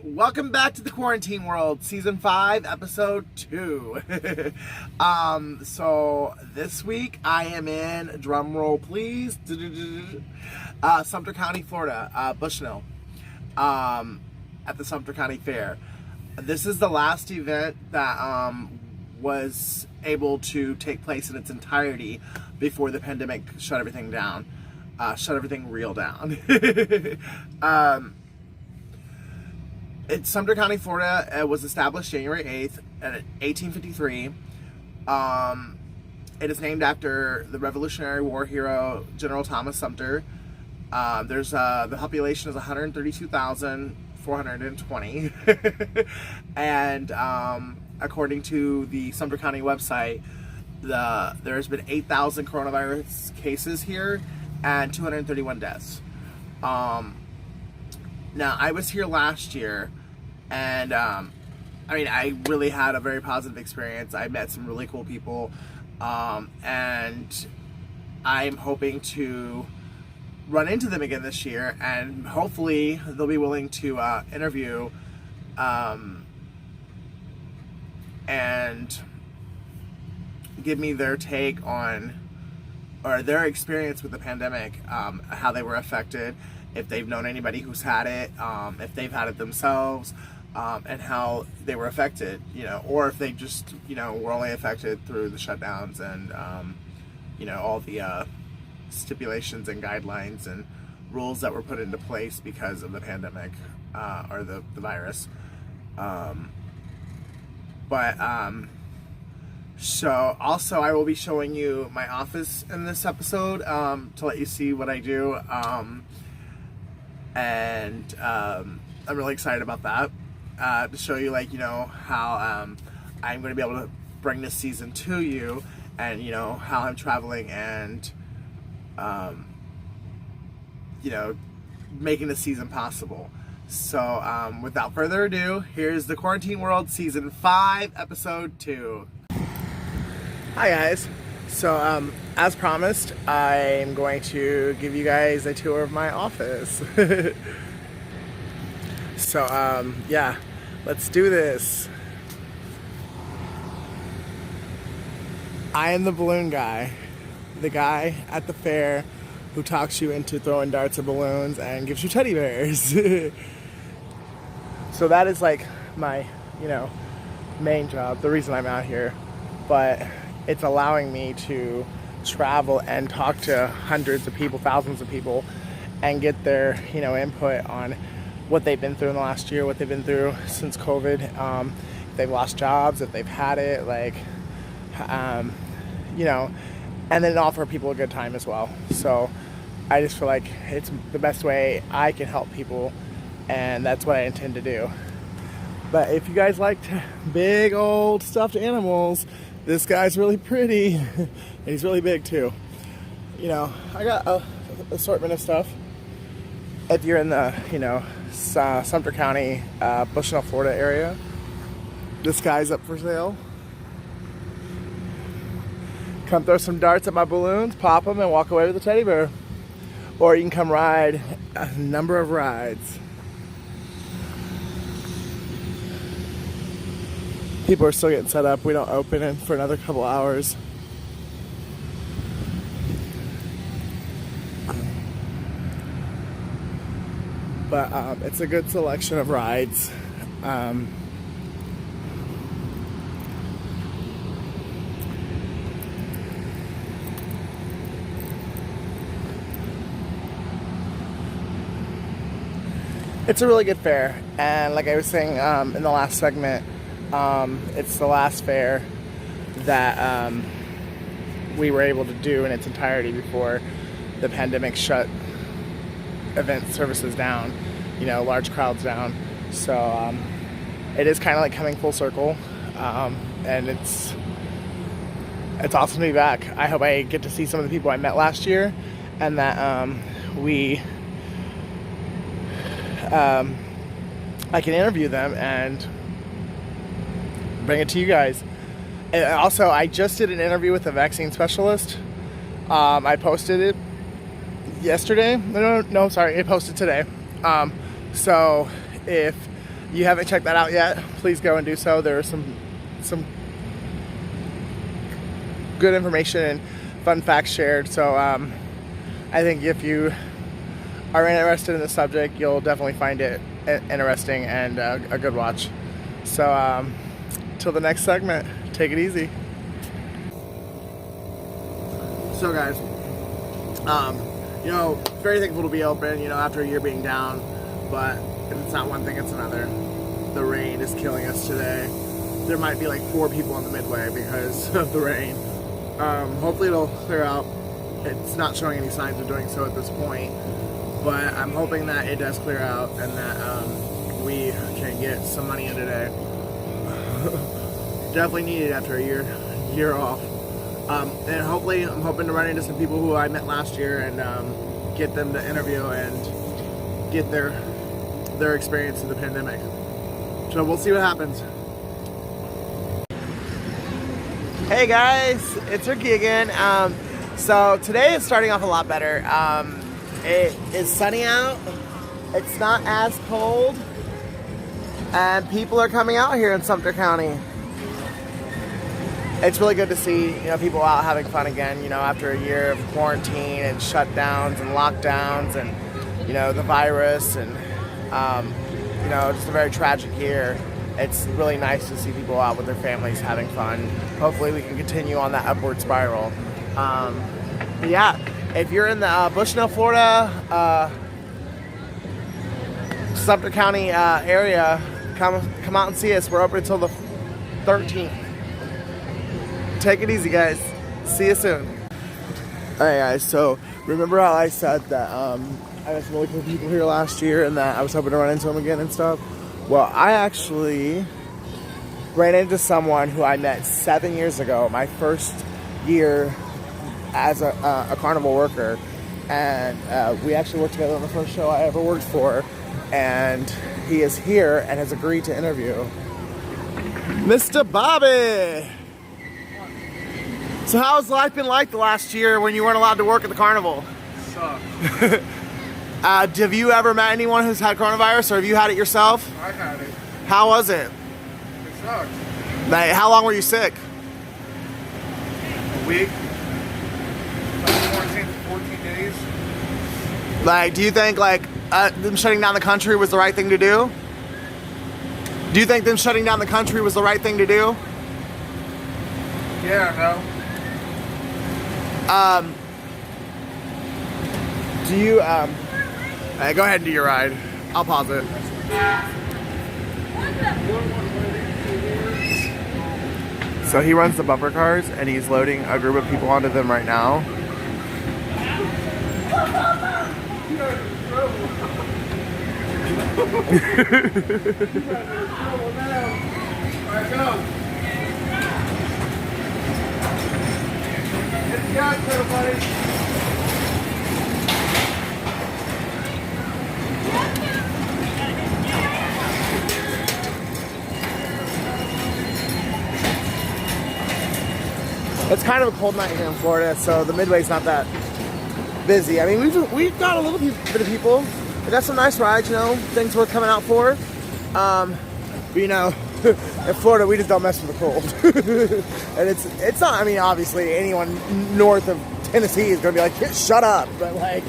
Welcome back to the Quarantine World, Season 5, Episode 2. So this week I am in, drumroll please, Sumter County, Florida, Bushnell, at the Sumter County Fair. This is the last event that was able to take place in its entirety before the pandemic shut everything down, shut everything real down. It's Sumter County, Florida. It was established January 8th, 1853. It is named after the Revolutionary War hero General Thomas Sumter. The population is 132,420, and according to the Sumter County website, there's been 8,000 coronavirus cases here and 231 deaths. Now, I was here last year, and I really had a very positive experience. I met some really cool people, and I'm hoping to run into them again this year, and hopefully they'll be willing to interview and give me their take on, or their experience with the pandemic, how they were affected, if they've known anybody who's had it, if they've had it themselves, and how they were affected, or if they just, were only affected through the shutdowns and, all the stipulations and guidelines and rules that were put into place because of the pandemic, or the virus. So also I will be showing you my office in this episode, to let you see what I do. And I'm really excited about that, to show you, how I'm going to be able to bring this season to you, and how I'm traveling and making the season possible. So without further ado, here's the Quarantine World Season 5 Episode 2. Hi guys. So, as promised, I'm going to give you guys a tour of my office. So, yeah, let's do this. I am the balloon guy. The guy at the fair who talks you into throwing darts or balloons and gives you teddy bears. So that is my, main job, the reason I'm out here. But it's allowing me to travel and talk to hundreds of people, thousands of people, and get their, input on what they've been through in the last year, what they've been through since COVID, if they've lost jobs, if they've had it, and then offer people a good time as well. So I just feel like it's the best way I can help people, and that's what I intend to do. But if you guys liked big old stuffed animals, this guy's really pretty. He's really big too. I got a assortment of stuff. If you're in the, Sumter County, Bushnell, Florida area, this guy's up for sale. Come throw some darts at my balloons, pop them, and walk away with a teddy bear. Or you can come ride a number of rides. People are still getting set up. We don't open in for another couple hours. But it's a good selection of rides. It's a really good fair. And like I was saying in the last segment, it's the last fair that we were able to do in its entirety before the pandemic shut event services down, large crowds down. So it is kind of like coming full circle, and it's awesome to be back. I hope I get to see some of the people I met last year, and that I can interview them and bring it to you guys. And also, I just did an interview with a vaccine specialist. I posted it yesterday. No, sorry, I posted today. So if you haven't checked that out yet, please go and do so. There are some good information and fun facts shared. So I think if you are interested in the subject, you'll definitely find it interesting and a good watch. So till the next segment, take it easy. So guys, you know, very thankful to be open, you know, after a year being down, but if it's not one thing, it's another. The rain is killing us today. There might be like 4 people on the midway because of the rain. Hopefully it'll clear out. It's not showing any signs of doing so at this point, but I'm hoping that it does clear out and that we can get some money in today. Definitely needed after a year off. And hopefully I'm hoping to run into some people who I met last year and get them to interview and get their experience in the pandemic. So we'll see what happens. Hey guys, it's Ricky again. So today is starting off a lot better. It is sunny out. It's not as cold. And people are coming out here in Sumter County. It's really good to see, you know, people out having fun again, you know, after a year of quarantine and shutdowns and lockdowns and, you know, the virus and, you know, just a very tragic year. It's really nice to see people out with their families having fun. Hopefully we can continue on that upward spiral. But yeah, if you're in the Bushnell, Florida, Sumter County area, come out and see us. We're open until the 13th. Take it easy, guys. See you soon. Alright guys, so remember how I said that I met some really cool people here last year and that I was hoping to run into them again and stuff? Well, I actually ran into someone who I met 7 years ago, my first year as a carnival worker, and we actually worked together on the first show I ever worked for, and he is here and has agreed to interview. Mr. Bobby! So how's life been like the last year when you weren't allowed to work at the carnival? Sucked. Have you ever met anyone who's had coronavirus, or have you had it yourself? I had it. How was it? It sucked. Like, how long were you sick? A week. Quarantine for 14 days. Like, do you think like them shutting down the country was the right thing to do? Do you think them shutting down the country was the right thing to do? Yeah, no. Do you hey, go ahead and do your ride. I'll pause it. So he runs the bumper cars and he's loading a group of people onto them right now. Alright, go. Get out, little buddy. It's kind of a cold night here in Florida, so the Midway's not that busy. I mean, we've got a little bit of people. We got some nice rides, you know, things worth coming out for. But you know, in Florida, we just don't mess with the cold. And it's not, I mean, obviously anyone north of Tennessee is gonna be like, shut up. But like,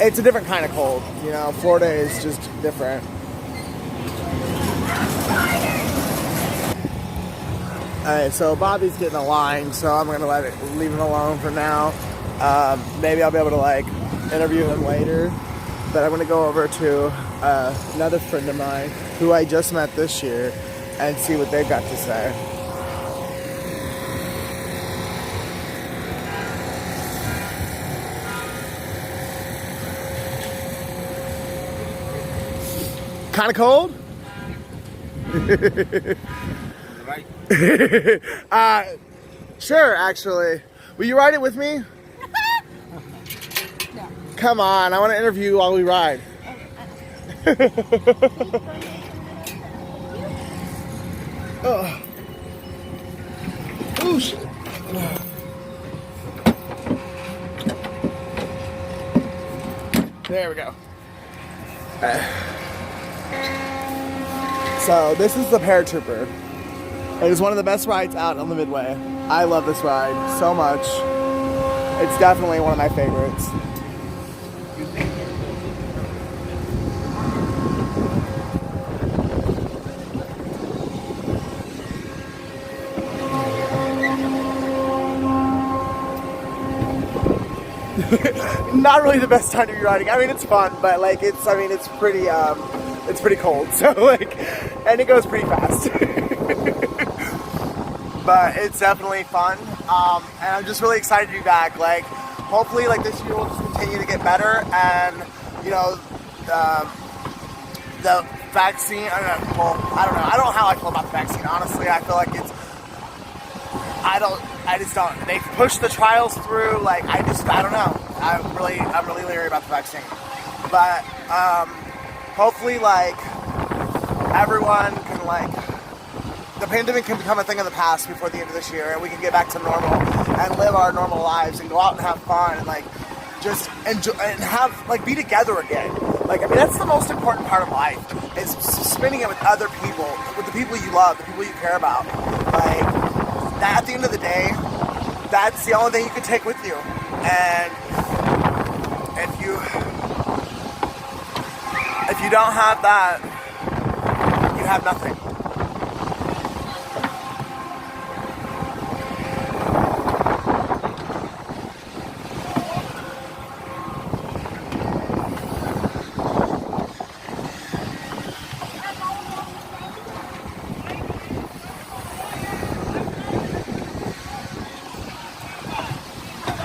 it's a different kind of cold, you know. Florida is just different. Alright, so Bobby's getting a line, so I'm gonna leave him alone for now. Maybe I'll be able to like interview him later. But I'm gonna go over to another friend of mine who I just met this year and see what they've got to say. Kind of cold? Right. Sure, actually. Will you ride it with me? No. Come on, I want to interview you while we ride. Oh. Ooh, shit. There we go. So this is the Paratrooper. It is one of the best rides out on the Midway. I love this ride so much. It's definitely one of my favorites. Not really the best time to be riding. I mean, it's fun, but like it's pretty cold. So like, and it goes pretty fast. But it's definitely fun, and I'm just really excited to be back. Like, hopefully, like this year will just continue to get better, and you know, the vaccine. I don't know. Well, I don't know. I don't know how I feel about the vaccine. Honestly, I feel like it's. I just don't. They've pushed the trials through. Like, I don't know. I'm really leery about the vaccine. But hopefully, like, everyone can, like, the pandemic can become a thing of the past before the end of this year, and we can get back to normal and live our normal lives and go out and have fun and, like, just enjoy and have, like, be together again. Like, I mean, that's the most important part of life, is spending it with other people, with the people you love, the people you care about. Like, that, at the end of the day, that's the only thing you can take with you. And if you don't have that, you have nothing.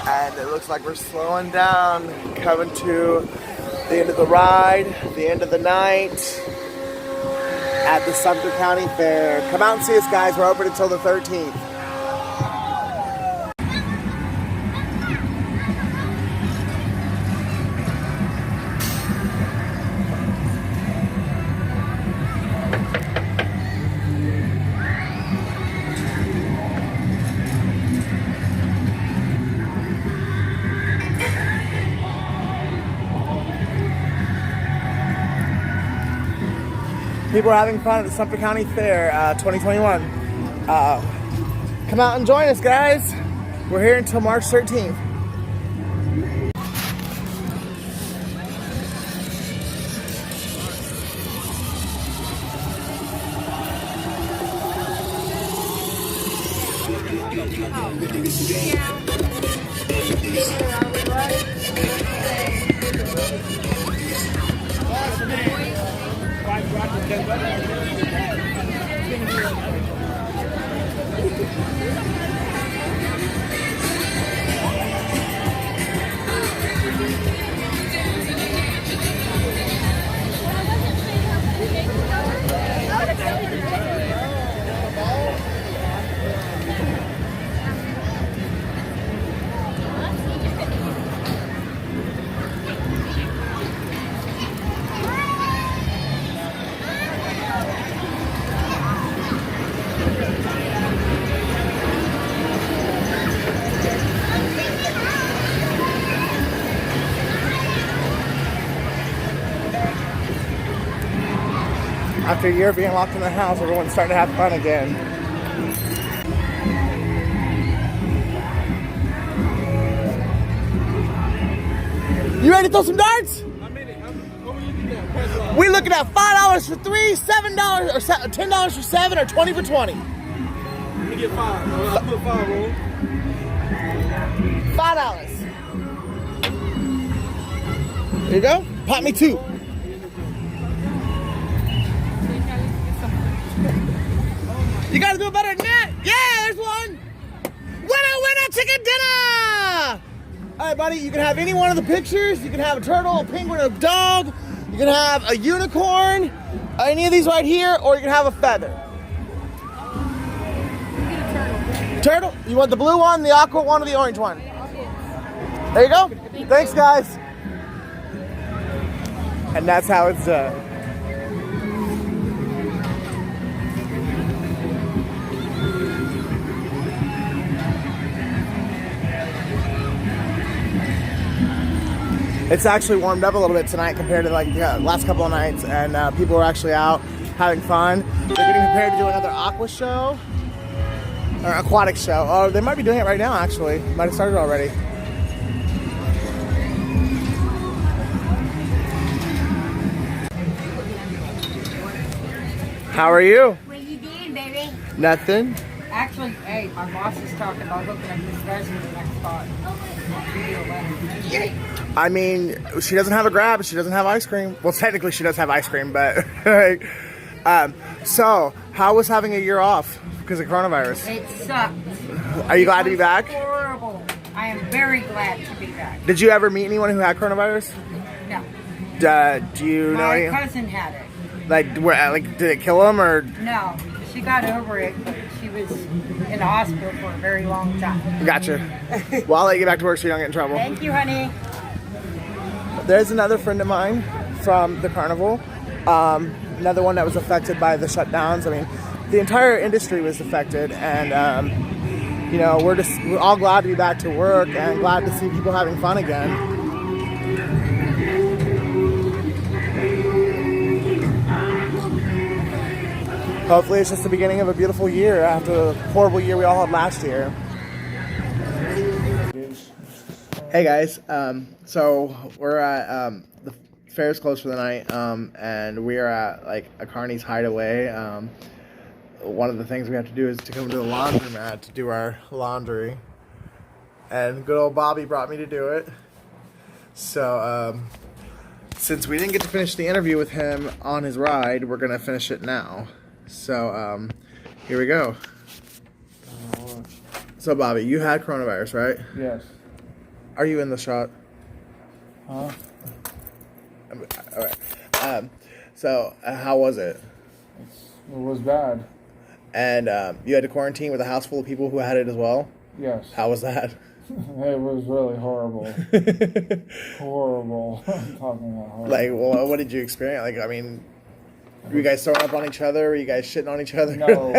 And it looks like we're slowing down, coming to the end of the ride, the end of the night at the Sumter County Fair. Come out and see us, guys. We're open until the 13th. People are having fun at the Sumter County Fair 2021. Come out and join us, guys. We're here until March 13th. After a year of being locked in the house, everyone's starting to have fun again. You ready to throw some darts? I'm in it. What were you looking at? We're looking at $5 for 3, $7 or $10 for 7, or 20 for 20. Let me get 5. I'll put 5 roll. $5. There you go. Pop me 2. You gotta do it better than that. Yeah, there's one. Winner, chicken dinner. All right, buddy, you can have any one of the pictures. You can have a turtle, a penguin, a dog. You can have a unicorn, any of these right here, or you can have a feather. Turtle? You want the blue one, the aqua one, or the orange one? There you go. Thanks, guys. And that's how it's done. It's actually warmed up a little bit tonight compared to like last couple of nights, and people are actually out having fun. They're getting prepared to do another aqua show or aquatic show. Oh, they might be doing it right now. Actually, might have started already. How are you? What you doing, baby? Nothing. Actually, hey, my boss is talking about hooking up this guys in the next spot. I mean, she doesn't have a grab. She doesn't have ice cream. Well, technically, she does have ice cream, but so how was having a year off because of coronavirus? It sucked. Are you glad to be back? Horrible. I am very glad to be back. Did you ever meet anyone who had coronavirus? No. Do you know My any? cousin had it. Like, did it kill him or? No. She got over it, but she was in the hospital for a very long time. Gotcha. Well, I'll let you get back to work so you don't get in trouble. Thank you, honey. There's another friend of mine from the carnival. Another one that was affected by the shutdowns. I mean, the entire industry was affected, and you know, we're all glad to be back to work and glad to see people having fun again. Hopefully it's just the beginning of a beautiful year after the horrible year we all had last year. Hey guys, so we're at, the fair's closed for the night, and we are at like a Carney's hideaway. One of the things we have to do is to come to the laundromat to do our laundry. And good old Bobby brought me to do it. So, since we didn't get to finish the interview with him on his ride, we're gonna finish it now. So, here we go. So, Bobby, you had coronavirus, right? Yes. Are you in the shot? Huh? All right. So, how was it? It was bad. And you had to quarantine with a house full of people who had it as well? Yes. How was that? It was really horrible. Horrible. I'm talking about horrible. Like, well, what did you experience? Like, I mean, were you guys throwing up on each other? Were you guys shitting on each other? No, none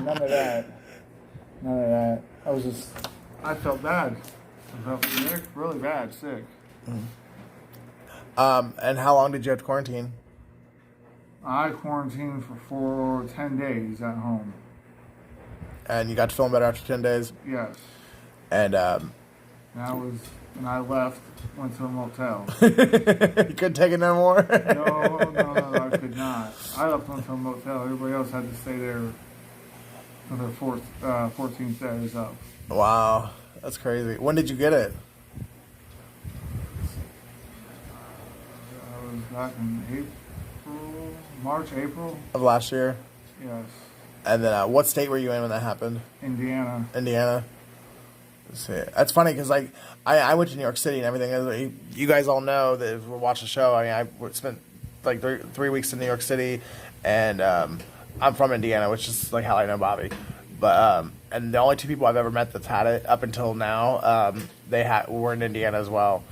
of that. None of that. I felt bad. I felt sick, really bad, sick. And how long did you have to quarantine? I quarantined for 10 days at home. And you got to feeling better after 10 days? Yes. And And I left, went to a motel. you couldn't take it no more? No, I could not. I left, went to a motel. Everybody else had to stay there for their 14th day is up. Wow, that's crazy. When did you get it? I was back in March, April. Of last year? Yes. And then what state were you in when that happened? Indiana. Indiana? Let's see. That's funny because like I went to New York City and everything. You guys all know that if we watch the show. I mean, I spent like three weeks in New York City, and I'm from Indiana, which is like how I know Bobby. But and the only two people I've ever met that's had it up until now, were in Indiana as well.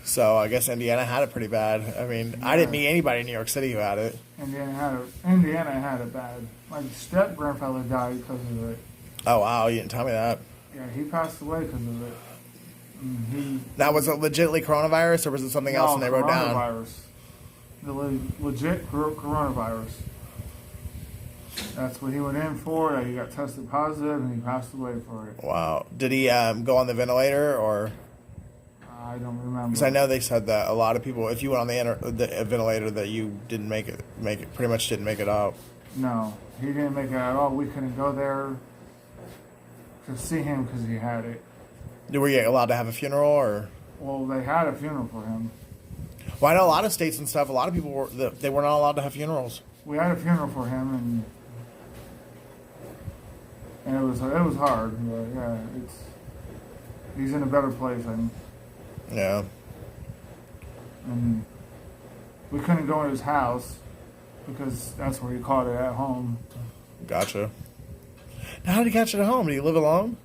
So I guess Indiana had it pretty bad. I mean, yeah. I didn't meet anybody in New York City who had it. Indiana had it bad. My step grandfather died because of it. Oh wow, you didn't tell me that. Yeah, he passed away because of it. Now, was it legitimately coronavirus, or was it something else and they wrote down? Coronavirus. The legit coronavirus. That's what he went in for. He got tested positive, and he passed away for it. Wow. Did he go on the ventilator, or? I don't remember. Because I know they said that a lot of people, if you went on the ventilator, that you didn't make it, pretty much didn't make it out. No, he didn't make it at all. We couldn't go there to see him because he had it. Were you allowed to have a funeral, or? Well, they had a funeral for him. Well, I know a lot of states and stuff. A lot of people they were not allowed to have funerals. We had a funeral for him, and it was hard. But yeah, he's in a better place. Yeah. And we couldn't go in his house because that's where he caught it at home. Gotcha. Now, how did he catch it at home? Did he live alone?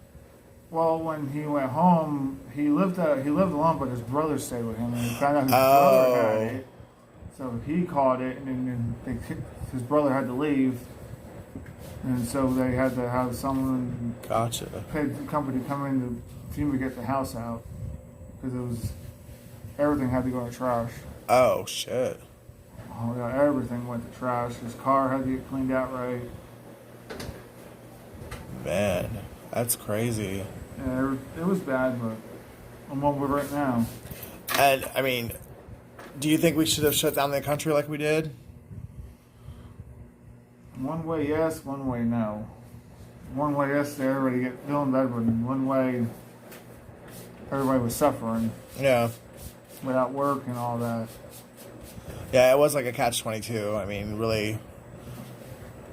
Well, when he went home, he lived alone, but his brother stayed with him, and he found out his brother had it. So he caught it, and then his brother had to leave, and so they had to have someone Gotcha. paid the company come in to fumigate the house out because it was everything had to go to trash. Oh shit. Oh yeah, everything went to trash. His car had to get cleaned out right. Man, that's crazy. Yeah, it was bad, but I'm over it now. And I mean, do you think we should have shut down the country like we did? One way yes, one way no. One way yes, everybody get feeling better, but one way everybody was suffering Yeah. without work and all that. Yeah, it was like a catch-22. I mean, really.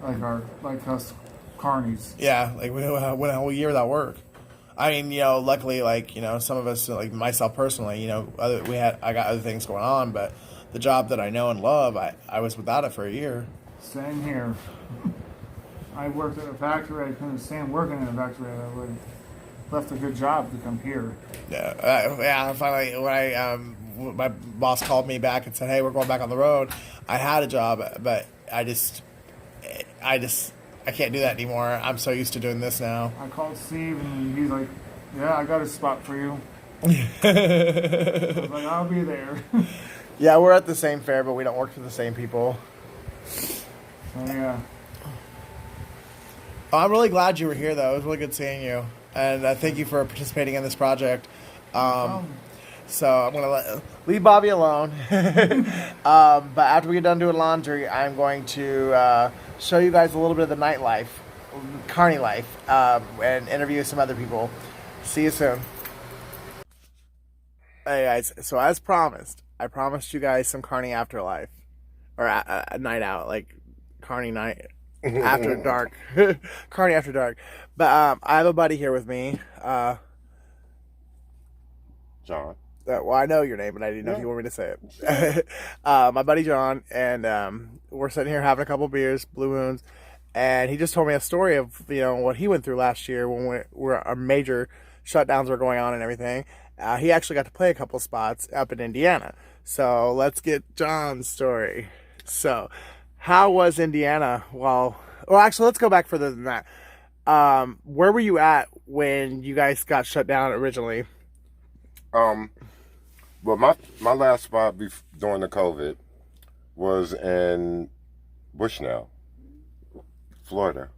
Like us carnies. Yeah, like we went a whole year without work. I mean, luckily, like, some of us, like myself personally, I got other things going on, but the job that I know and love, I was without it for a year. Same here. I worked at a factory. I couldn't stand working in a factory. I would have left a good job to come here. Yeah. Finally, when my boss called me back and said, "Hey, we're going back on the road," I had a job, but I can't do that anymore. I'm so used to doing this now. I called Steve and he's like, "Yeah, I got a spot for you." I was like, "I'll be there." Yeah, we're at the same fair, but we don't work for the same people. So yeah. Oh, I'm really glad you were here, though. It was really good seeing you, and thank you for participating in this project. So I'm gonna leave Bobby alone. But after we get done doing laundry, I'm going to show you guys a little bit of the nightlife, carny life, and interview some other people. See you soon. Hey guys, so as promised, I promised you guys some carny afterlife, or a night out, like carny night after dark, carny after dark. But I have a buddy here with me, John. Well, I know your name, but I didn't know if you want me to say it. My buddy John, and we're sitting here having a couple beers, Blue Moons, and he just told me a story of what he went through last year when our major shutdowns were going on and everything. He actually got to play a couple spots up in Indiana. So let's get John's story. So, how was Indiana? Well, actually, let's go back further than that. Where were you at when you guys got shut down originally? Well, my last spot during the COVID was in Bushnell, Florida.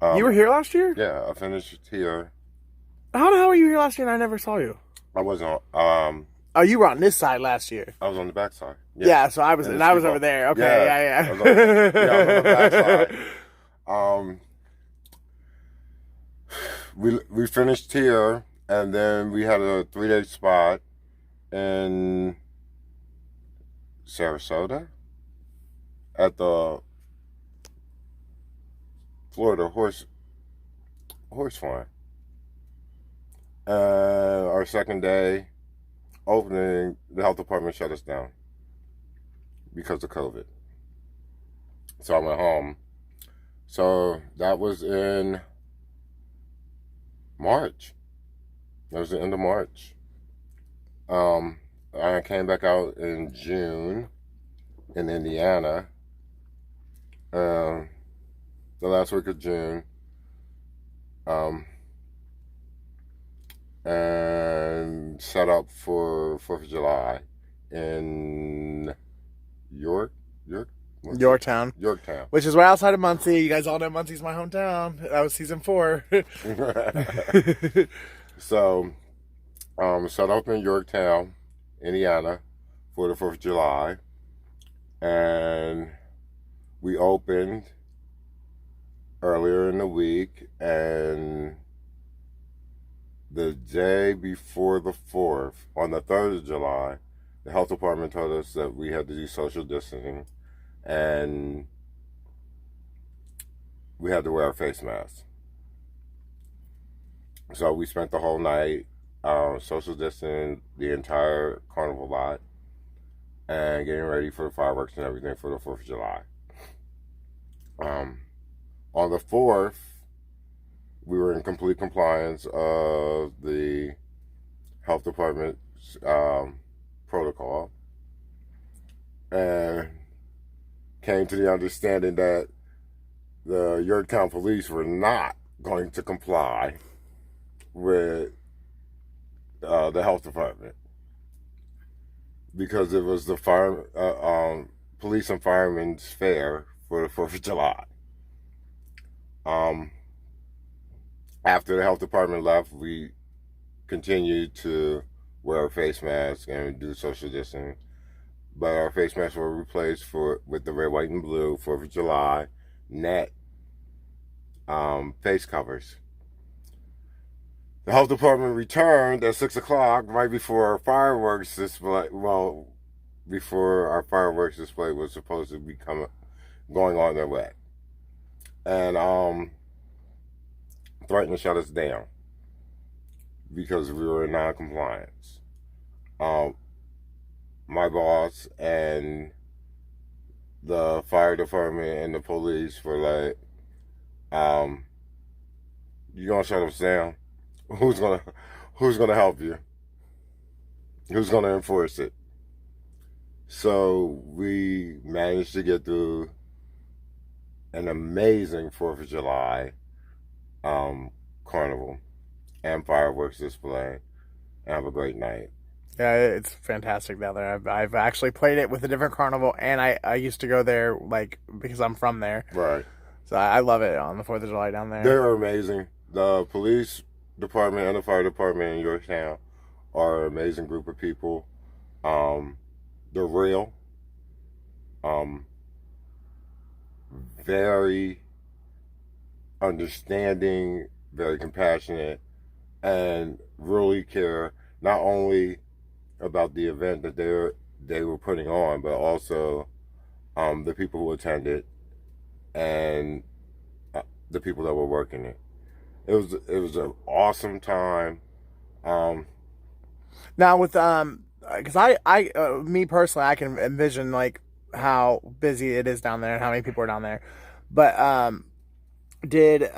You were here last year? Yeah, I finished here. How the hell were you here last year and I never saw you? I wasn't. Oh, you were on this side last year. I was on the backside. Yeah, so I was over there. Okay, yeah. I was on the backside. We finished here, and then we had a 3-day spot in Sarasota at the Florida horse farm. Our second day opening, the health department shut us down because of COVID. So I went home. So that was in March. That was the end of March. I came back out in June in Indiana. The last week of June. And set up for 4th of July in Yorktown. Which is right outside of Muncie. You guys all know Muncie's my hometown. That was season 4. So, set up in Yorktown, Indiana for the 4th of July. And we opened earlier in the week, and the day before the 4th, on the 3rd of July, the health department told us that we had to do social distancing and we had to wear a face mask. So we spent the whole night social distancing the entire carnival lot and getting ready for the fireworks and everything for the 4th of July. On the 4th, we were in complete compliance of the health department's protocol and came to the understanding that the Yorktown police were not going to comply with the health department. because it was the police and firemen's fair for the 4th of July. After the health department left, we continued to wear a face mask and do social distancing. But our face masks were replaced with the red, white, and blue 4th of July net face covers. The health department returned at 6 o'clock, right before our fireworks display. Well, before our fireworks display was supposed to be going on their way, and threatened to shut us down because we were in non-compliance. My boss and the fire department and the police were like, "You gonna shut us down? Who's gonna help you? Who's gonna enforce it?" So we managed to get through an amazing 4th of July carnival and fireworks display, and have a great night. Yeah, it's fantastic down there. I've actually played it with a different carnival, and I used to go there like because I'm from there. Right. So I love it on the 4th of July down there. They're amazing. The police department and the fire department in Yorktown are an amazing group of people. They're real. Very understanding, very compassionate, and really care not only about the event that they were putting on, but also the people who attended and the people that were working it. It was an awesome time. Now with because me personally, I can envision like how busy it is down there and how many people are down there. But did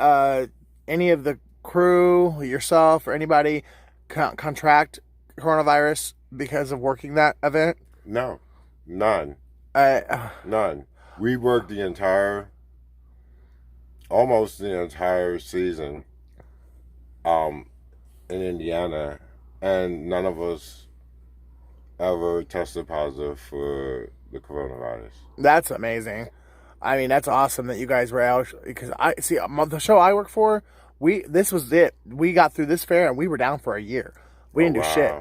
any of the crew, yourself, or anybody contract coronavirus because of working that event? No, none. None. We worked almost the entire season in Indiana, and none of us ever tested positive for the coronavirus. That's amazing. I mean, that's awesome that you guys were out, because I see the show I work for. This was it. We got through this fair and we were down for a year. We didn't do shit.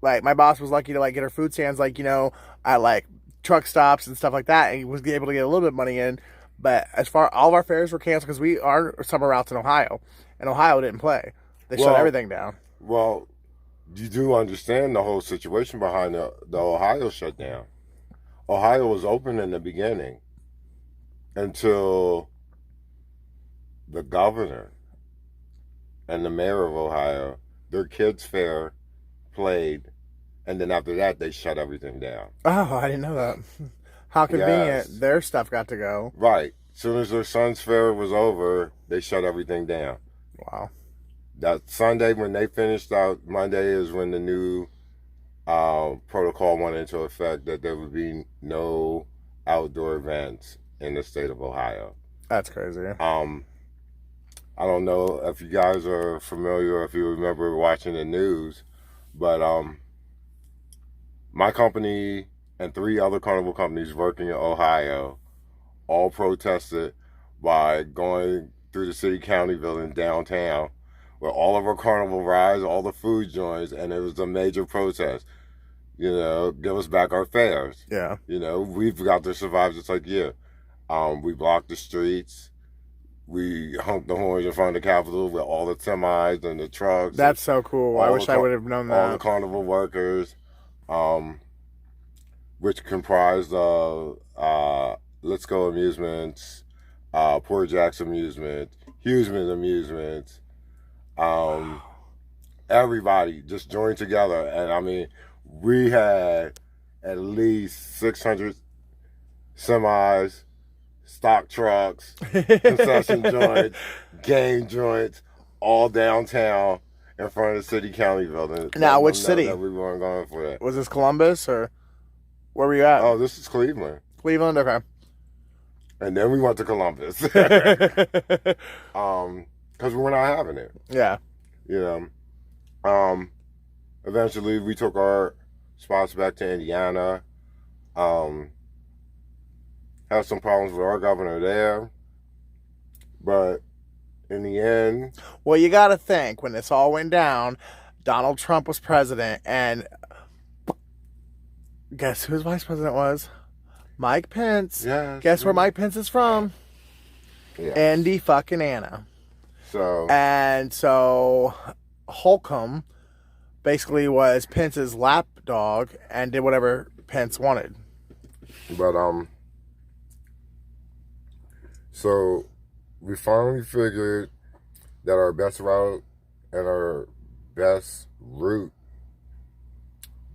Like, my boss was lucky to like get her food stands, like, at like truck stops and stuff like that, and he was able to get a little bit of money in. But as far all of our fairs were canceled because we are summer routes in Ohio, and Ohio didn't play. They shut everything down. Well, you do understand the whole situation behind the Ohio shutdown. Ohio was open in the beginning until the governor and the mayor of Ohio, their kids' fair played, and then after that they shut everything down. Oh, I didn't know that. How convenient. Yes. Their stuff got to go. Right. As soon as their son's fair was over, they shut everything down. Wow. That Sunday when they finished out, Monday is when the new protocol went into effect that there would be no outdoor events in the state of Ohio. That's crazy. I don't know if you guys are familiar, if you remember watching the news, but my company and 3 other carnival companies working in Ohio all protested by going through the city county building downtown where all of our carnival rides, all the food joints, and it was a major protest. Give us back our fares. Yeah. We've got to survive just like you. We blocked the streets. We honked the horns in front of the Capitol with all the semis and the trucks. That's so cool. I wish I would have known that. All the carnival workers, which comprised of Let's Go Amusements, Poor Jack's Amusement, Hughesman Amusements. Everybody just joined together, and I mean, we had at least 600 semis, stock trucks, concession joints, game joints, all downtown in front of the city county building. Now, which city? That we weren't going for that. Was this Columbus, or where were you at? Oh, this is Cleveland. Cleveland, okay. And then we went to Columbus. Because we were not having it. Yeah. Eventually we took our spots back to Indiana. Had some problems with our governor there, but in the end, Well, you got to think when this all went down, Donald Trump was president, and guess who his vice president was? Mike Pence. yes, Guess where Mike Pence is from? yeah. Indy fucking Anna. So And so Holcomb basically was Pence's lapdog and did whatever Pence wanted. but so we finally figured that our best route and our best route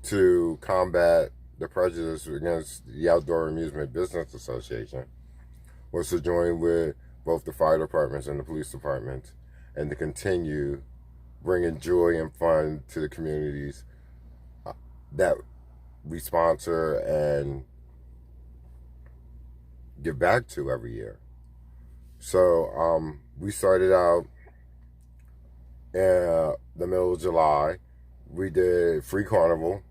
to combat the prejudice against the Outdoor Amusement Business Association was to join with both the fire departments and the police departments, and to continue bringing joy and fun to the communities that we sponsor and give back to every year. So we started out in the middle of July. We did free carnival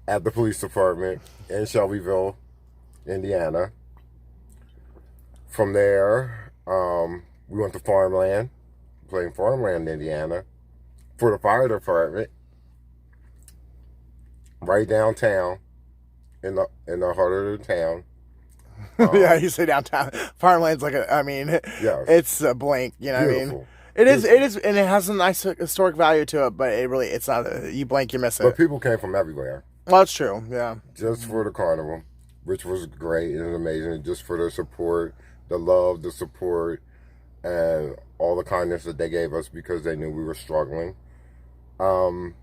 at the police department in Shelbyville, Indiana. From there, we went to farmland, playing farmland, Indiana, for the fire department, right downtown, in the heart of the town. Yeah, you say downtown. Farmland's like Yes. it's a blank, you know what I mean? Beautiful. It is, and it has a nice historic value to it, but it's not, you blank, you miss it. But people came from everywhere Well, that's true, yeah. just for the carnival, which was great and amazing, just for the support, the love, the support, and all the kindness that they gave us because they knew we were struggling. From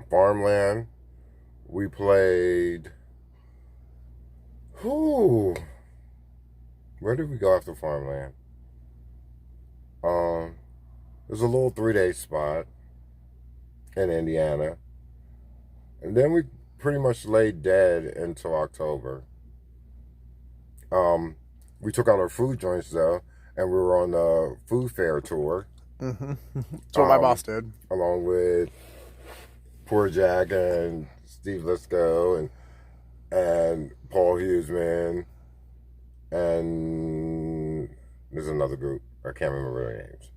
farmland, we played. Where did we go after farmland? There's a little 3-day spot in Indiana, and then we pretty much laid dead until October. We took out our food joints though, and we were on the food fair tour. Mm-hmm. That's what my boss did. Along with Poor Jack and Steve Lisco and Paul Hughesman, and there's another group. I can't remember their names.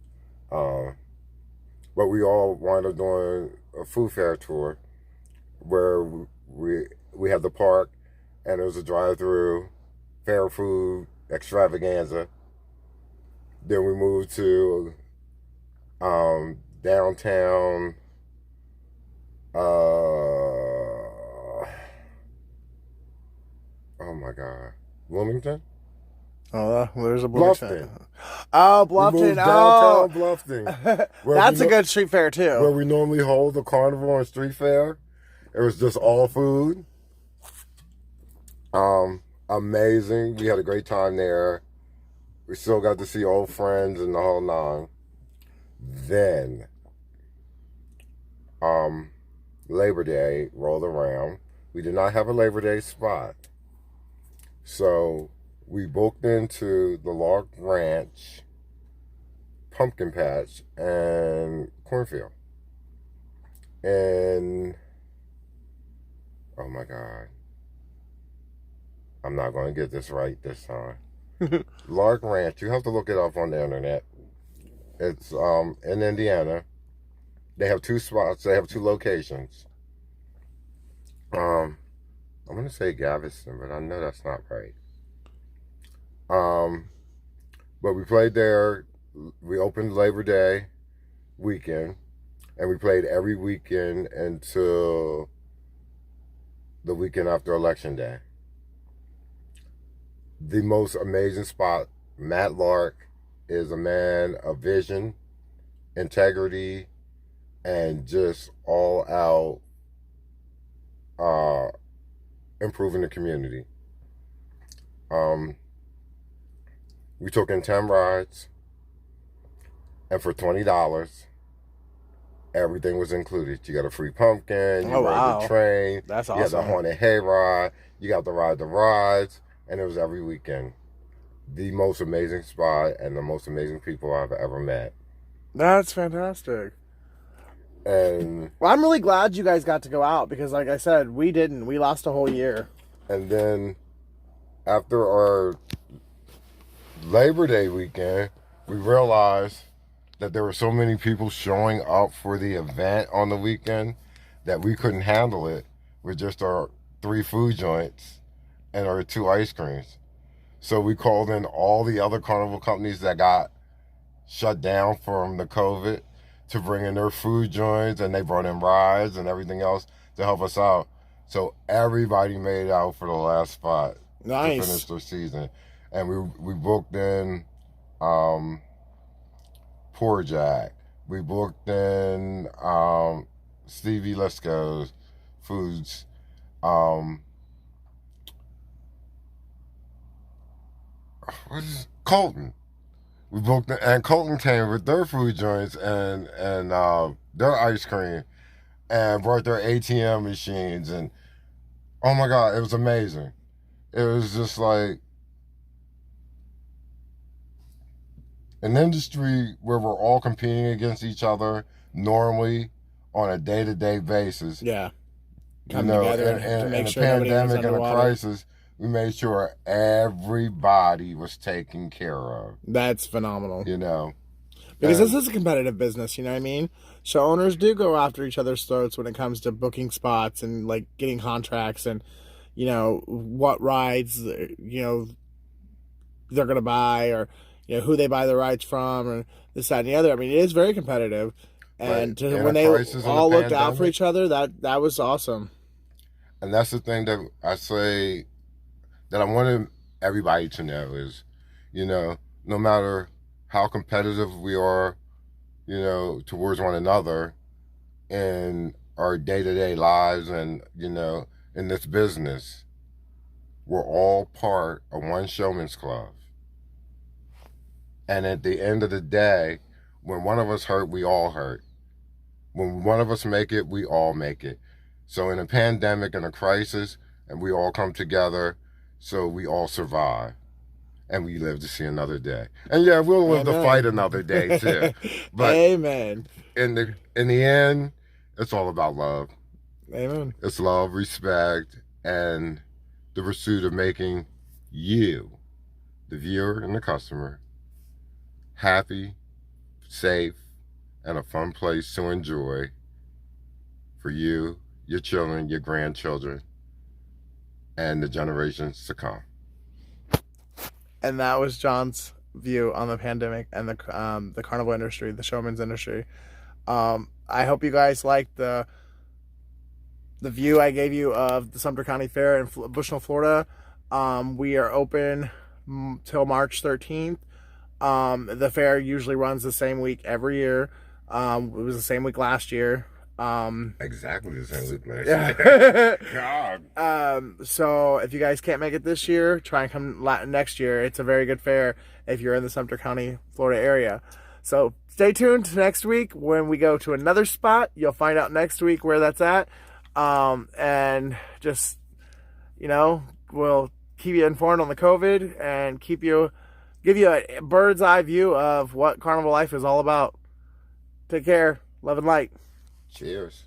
But we all wound up doing a food fair tour where we had the park, and it was a drive-through fair food extravaganza. Then we moved to downtown. Oh my God, Wilmington. Oh, there's a Bluffton. Oh, We Bluffton. moved Oh, downtown Bluffton. that's a good street fair too. Where we normally hold the carnival and street fair. It was just all food. Amazing. We had a great time there. We still got to see old friends and the whole nine. Then, Labor Day rolled around. We did not have a Labor Day spot. So we booked into the Log Ranch, Pumpkin Patch, and Cornfield. And, oh my God, I'm not going to get this right this time. Lark Ranch, you have to look it up on the internet. It's in Indiana. They have 2 spots. They have 2 locations. I'm going to say Galveston, but I know that's not right. But we played there. We opened Labor Day weekend, and we played every weekend until the weekend after Election Day. The most amazing spot. Matt Lark is a man of vision, integrity, and just all out improving the community. We took in 10 rides, and for $20, everything was included. You got a free pumpkin, you ride the train, That's you got the awesome. haunted hayride, you got to ride the rides, and it was every weekend. The most amazing spot and the most amazing people I've ever met. That's fantastic. And Well, I'm really glad you guys got to go out because, like I said, we didn't. We lost a whole year. and then after our Labor Day weekend, we realized that there were so many people showing up for the event on the weekend that we couldn't handle it with just our 3 food joints and our 2 ice creams. So we called in all the other carnival companies that got shut down from the COVID to bring in their food joints, and they brought in rides and everything else to help us out. So everybody made out for the last spot to finish their season. And we booked in Poor Jack. We booked in Stevie Lisco's Foods. Colton. We booked and Colton came with their food joints and their ice cream and brought their ATM machines, and oh my God, it was amazing. It was just like an industry where we're all competing against each other normally on a day-to-day basis. Yeah. Come together and in a pandemic and a crisis, we made sure everybody was taken care of. That's phenomenal. Because this is a competitive business, you know what I mean? So owners do go after each other's throats when it comes to booking spots and like getting contracts and, what rides, they're going to buy or, who they buy the rides from or this, that, and the other. I mean, it is very competitive. And when they all looked out for each other, that was awesome. And that's the thing that I say that I wanted everybody to know is, no matter how competitive we are, towards one another in our day-to-day lives and, in this business, we're all part of one showman's club. And at the end of the day, when one of us hurt, we all hurt. When one of us make it, we all make it. So in a pandemic and a crisis, and we all come together, so we all survive. And we live to see another day. And yeah, we'll live to fight another day too. But Amen. In the end, it's all about love. Amen. It's love, respect, and the pursuit of making you, the viewer and the customer, happy, safe, and a fun place to enjoy for you, your children, your grandchildren, and the generations to come. And that was John's view on the pandemic and the carnival industry, the showman's industry. I hope you guys liked the view I gave you of the Sumter County Fair in Bushnell, Florida. We are open till March 13th. The fair usually runs the same week every year. It was the same week last year. Exactly the same week last year. God. So if you guys can't make it this year, try and come next year. It's a very good fair if you're in the Sumter County, Florida area. So stay tuned to next week when we go to another spot. You'll find out next week where that's at. And just, we'll keep you informed on the COVID and give you a bird's eye view of what carnival life is all about. Take care. Love and light. Cheers.